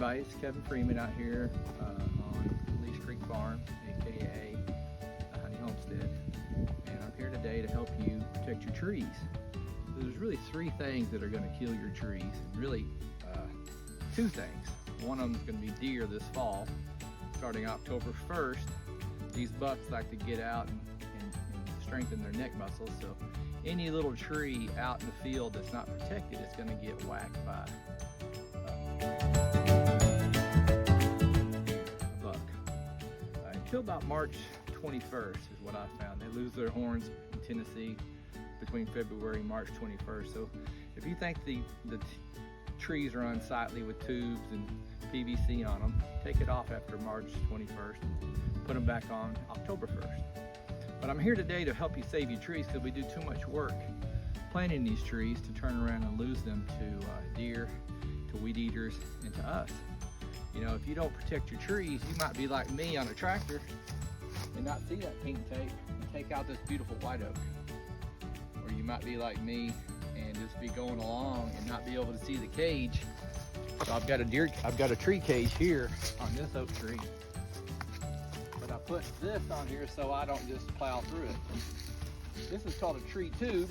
everybody, it's Kevin Freeman out here on Leech Creek Farm, aka Honey Homestead, and I'm here today to help you protect your trees. So there's really three things that are going to kill your trees, and really two things. One of them is going to be deer this fall. Starting October 1st, these bucks like to get out and strengthen their neck muscles, so any little tree out in the field that's not protected is going to get whacked by a buck. Until about March 21st is what I found. They lose their horns in Tennessee between February and March 21st. So if you think the trees are unsightly with tubes and PVC on them, take it off after March 21st and put them back on October 1st. But I'm here today to help you save your trees because we do too much work planting these trees to turn around and lose them to deer, to weed eaters, and to us. You know, if you don't protect your trees, you might be like me on a tractor and not see that pink tape and take out this beautiful white oak. Or you might be like me and just be going along and not be able to see the cage. So I've got a tree cage here on this oak tree. But I put this on here so I don't just plow through it. This is called a tree tube.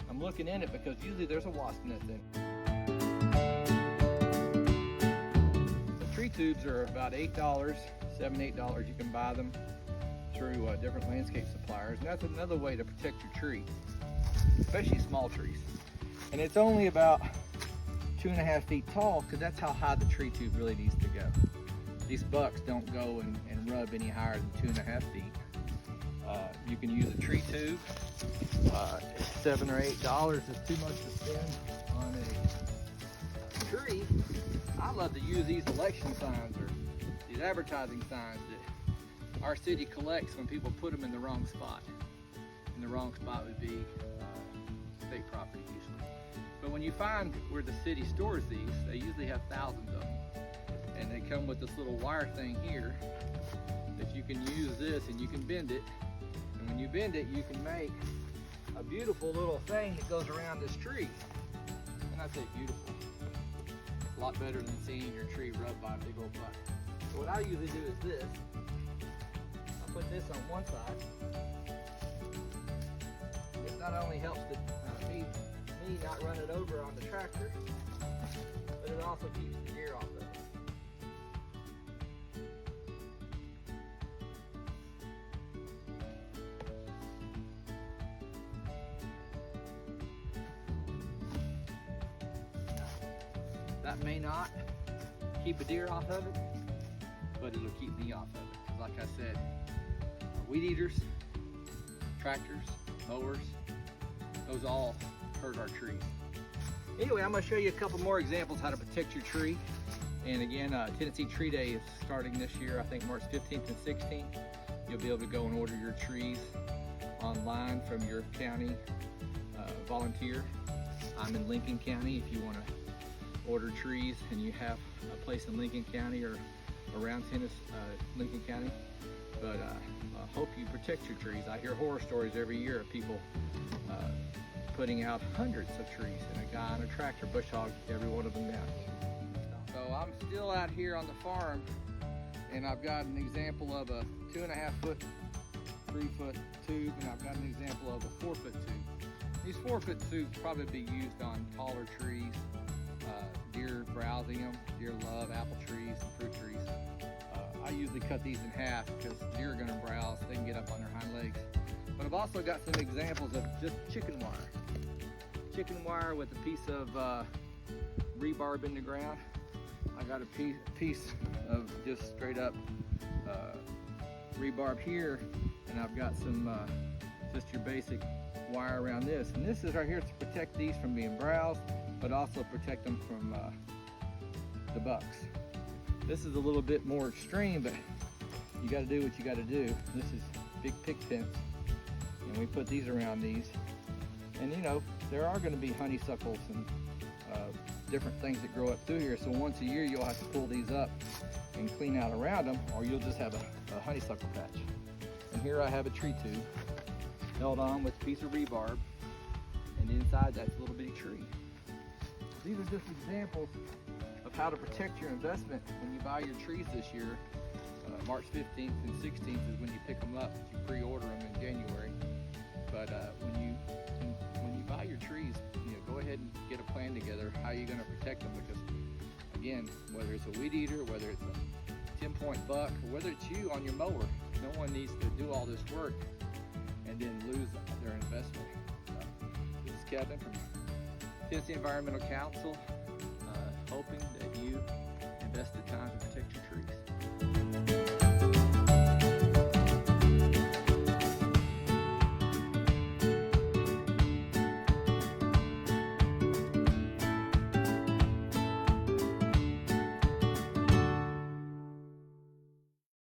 I'm looking in it because usually there's a wasp nest in it. The tree tubes are about $8, $7, $8. You can buy them through different landscape suppliers. And that's another way to protect your tree, especially small trees. And it's only about 2.5 feet tall because that's how high the tree tube really needs to go. These bucks don't go and rub any higher than 2.5 feet. You can use a tree tube. $7 or $8 is too much to spend on a tree. I love to use these election signs or these advertising signs that our city collects when people put them in the wrong spot. And the wrong spot would be state property usually. But when you find where the city stores these, they usually have thousands of them. And they come with this little wire thing here that you can use this and you can bend it. And when you bend it, you can make a beautiful little thing that goes around this tree. And I say beautiful. A lot better than seeing your tree rubbed by a big old buck. So what I usually do is this. I put this on one side. This not only helps me not run it over on the tractor, but it also keeps the deer off of it. That may not keep a deer off of it, but it'll keep me off of it. Like I said, weed eaters, tractors, mowers, those all hurt our trees. Anyway, I'm going to show you a couple more examples how to protect your tree. And again, Tennessee Tree Day is starting this year, I think March 15th and 16th. You'll be able to go and order your trees online from your county volunteer. I'm in Lincoln County. If you want to order trees and you have a place in Lincoln County or around Lincoln County, but I hope you protect your trees. I hear horror stories every year of people putting out hundreds of trees and a guy on a tractor bush hogged every one of them down. So I'm still out here on the farm and I've got an example of a 2.5 foot, 3 foot tube, and I've got an example of a 4 foot tube. These 4 foot tubes probably be used on taller trees, deer browsing them. Deer love apple trees and fruit trees. I usually cut these in half because deer are going to browse. They can get up on their hind legs. But I've also got some examples of just chicken wire. Chicken wire with a piece of rebarb in the ground. I got a piece of just straight up rebarb here, and I've got some just your basic wire around this. And this is right here to protect these from being browsed, but also protect them from the bucks. This is a little bit more extreme, but you got to do what you got to do. This is big pig fence, and we put these around these. And you know, there are going to be honeysuckles and different things that grow up through here. So once a year, you'll have to pull these up and clean out around them, or you'll just have a honeysuckle patch. And here I have a tree tube held on with a piece of rebarb, and inside that's a little bitty tree. These are just examples of of how to protect your investment when you buy your trees this year. March 15th and 16th is when you pick them up. You pre-order them in January. But when you buy your trees, go ahead and get a plan together. How are you going to protect them? Because again, whether it's a weed eater, whether it's a 10-point buck, or whether it's you on your mower, no one needs to do all this work and then lose their investment. This is Kevin from Tennessee Environmental Council, hoping that you invest the time to protect your trees.